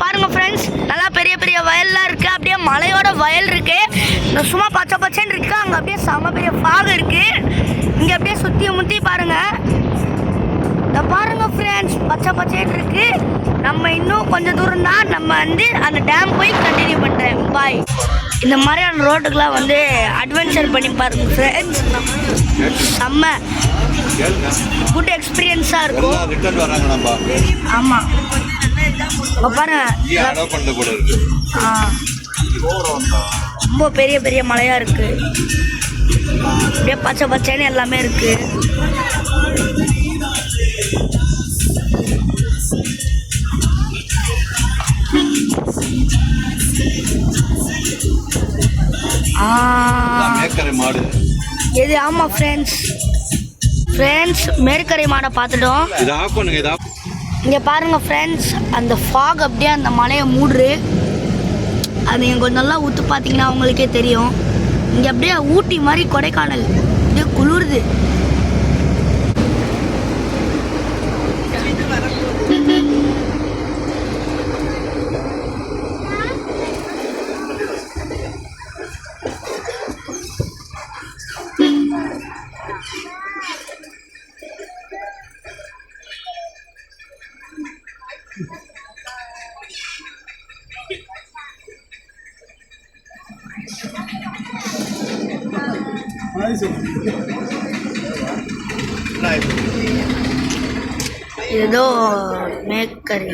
பாருங்க ஃப்ரெண்ட்ஸ், நல்லா பெரிய பெரிய வயல்லாம் இருக்கு. அப்படியே மலையோட வயல் இருக்கு. சும்மா பச்சை பச்சைன்னு இருக்கு. அங்கே அப்படியே செம பெரிய ஃபாக் இருக்கு. இங்கே அப்படியே சுற்றி முற்றி பாருங்க. இதை பாருங்க ஃப்ரெண்ட்ஸ், பச்சை பச்சைன்னு இருக்கு. நம்ம இன்னும் கொஞ்சம் தூரம் தான். நம்ம வந்து அந்த டேம் போய் கண்டினியூ பண்ணுறேன். பாய். இந்த மாதிரியான ரோட்டுக்கெலாம் வந்து அட்வென்ச்சர் பண்ணி பாருங்க ஃப்ரெண்ட்ஸ். செம்ம குட் எக்ஸ்பீரியன்ஸாக இருக்கும். ஆமாம், பாருங்க ரொம்ப பெரிய பெரிய மலையாக இருக்கு. அப்படியே பச்சை பச்சைன்னு எல்லாமே இருக்கு. இது ஆமாம் ஃப்ரெண்ட்ஸ், மேற்கரை மாடை பார்த்துட்டோம். இங்கே பாருங்கள் ஃப்ரெண்ட்ஸ், அந்த ஃபாக் அப்படியே அந்த மலையை மூடுறு. அது நீங்கள் கொஞ்சம் நல்லா ஊற்று பார்த்தீங்கன்னா உங்களுக்கே தெரியும். இங்கே அப்படியே ஊட்டி மாதிரி கொடைக்கானல் அப்படியே குளிருது. ஏதோ மேக்கரை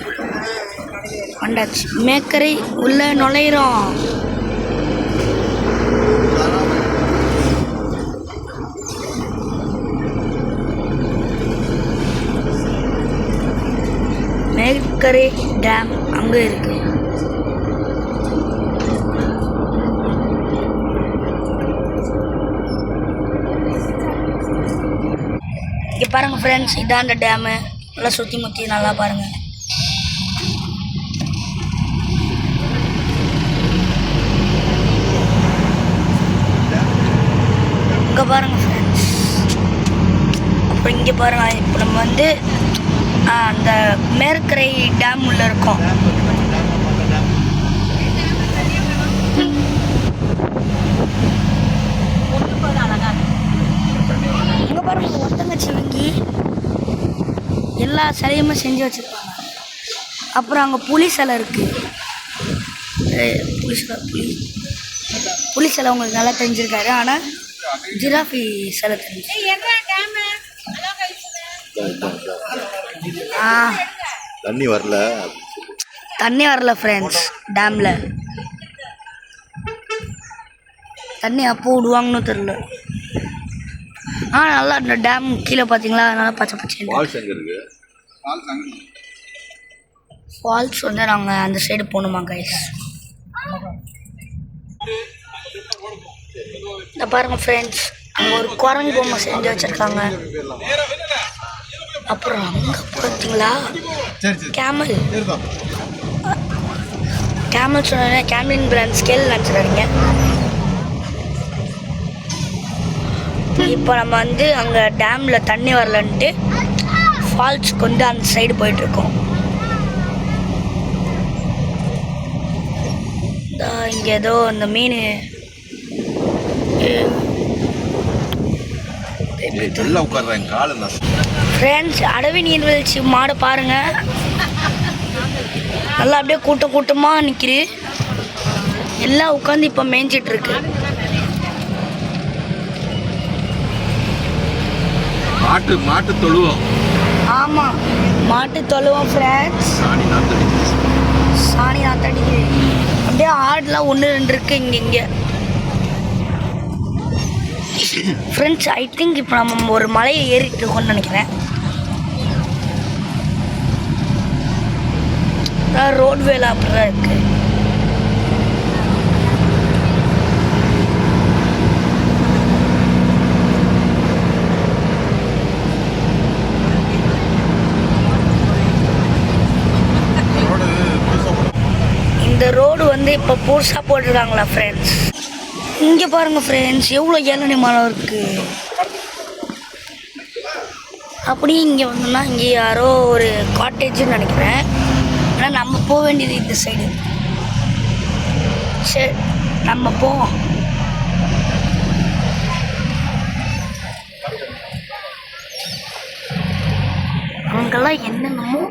வந்தாச்சு. மேக்கரை உள்ள நுழையிறோம். மேக்கரை டேம் அங்கே இருக்கு. இங்கே பாருங்க ஃப்ரெண்ட்ஸ், இதான் அந்த டேமு. நல்லா சுற்றி முற்றி நல்லா பாருங்க. இங்கே பாருங்க ஃப்ரெண்ட்ஸ். அப்புறம் இங்கே பாருங்க, இப்போ நம்ம வந்து அந்த மேற்கரை டேம் உள்ள இருக்கோம். இங்கே பாருங்க, ஒட்டங்கச்சிவங்கி எல்லா சிலையுமே செஞ்சு வச்சுருப்பாங்க. அப்புறம் அங்கே புலி சிலை இருக்குது. புலி சிலை உங்களுக்கு நல்லா தெரிஞ்சிருக்காரு. ஆனால் ஜிராஃபி சிலை தெரிஞ்சு. தண்ணி வரல ஃப்ரெண்ட்ஸ். டேமில் தண்ணி அப்போ விடுவாங்கன்னு தெரில. நல்லா இந்த டேம் கீழே பார்த்தீங்களா, நல்லா பச்சை பச்சை. ஃபால்ஸ் வந்து நாங்கள் அந்த சைடு போகணுமா கைஸ்? இந்த பாருங்க ஃப்ரெண்ட்ஸ், அங்கே ஒரு குரங்கு பொம்மை செஞ்சு வச்சுருக்காங்க. அப்புறம் அங்கே பார்த்தீங்களா கேமல் சொன்ன கேம்லின் பிராண்ட் ஸ்கேல் நினச்சிடாதீங்க. இப்போ நம்ம வந்து அங்கே டேமில் தண்ணி வரலன்ட்டு ஃபால்ஸ்க்கு வந்து அந்த சைடு போயிட்டுருக்கோம். இங்கே ஏதோ அந்த மீன் ஃப்ரெண்ட்ஸ், அடவி நீர்வீழ்ச்சி மாடு பாருங்க. நல்லா அப்படியே கூட்டம் கூட்டமாக நிற்கிது. எல்லாம் உட்காந்து இப்போ மேய்ஞ்சிட்ருக்கு. மாட்டு தொழுவோம். ஆமாம், மாட்டு தொழுவோம் ஃப்ரெண்ட்ஸ். சாணி நாத்தடிக்குது. அப்படியே ஆடுலாம் ஒன்று ரெண்டு இருக்கு இங்கே. ஃப்ரெண்ட்ஸ், ஐ திங்க் இப்போ நம்ம ஒரு மலையை ஏறிட்டு இருக்கோம்னு நினைக்கிறேன். ரோட் வேலை அப்படிதான் இருக்கு. இந்த ரோடு வந்து இப்போ புதுசாக போட்டிருக்காங்களா ஃப்ரெண்ட்ஸ். இங்கே பாருங்கள் ஃப்ரெண்ட்ஸ், எவ்வளோ ஏழனை மரம் இருக்குது. அப்படியே இங்கே வந்தோம்னா இங்கே யாரோ ஒரு காட்டேஜ்னு நினைக்கிறேன். ஆனால் ஆனால் நம்ம போக வேண்டியது இந்த சைடு. சரி நம்ம போவோம். அங்கெல்லாம் என்னென்னமோ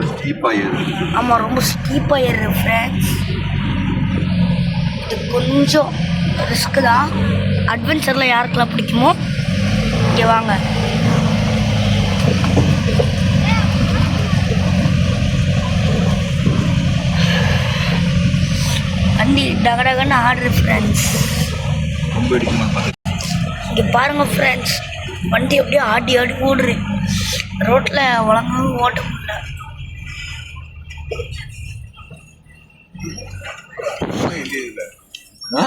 ஸ்டீப்பா ஏறு. ஆமாம், ரொம்ப ஸ்டீப்பாக ஏறுற ஃப்ரெண்ட்ஸ். இது கொஞ்சம் ரிஸ்க்கு தான். அட்வென்ச்சரில் யாருக்கெல்லாம் பிடிக்குமோ இங்கே வாங்க. வண்டி டகடகன்னு ஆடுற ஃப்ரெண்ட்ஸ். ரொம்ப அடிக்குமா பார்த்து. இங்கே பாருங்கள் ஃப்ரெண்ட்ஸ், வண்டி அப்படியே ஆடி ஆடி ஓடுறு. ரோட்டில் ஒழுங்காக ஓட்ட முடியல. ஆ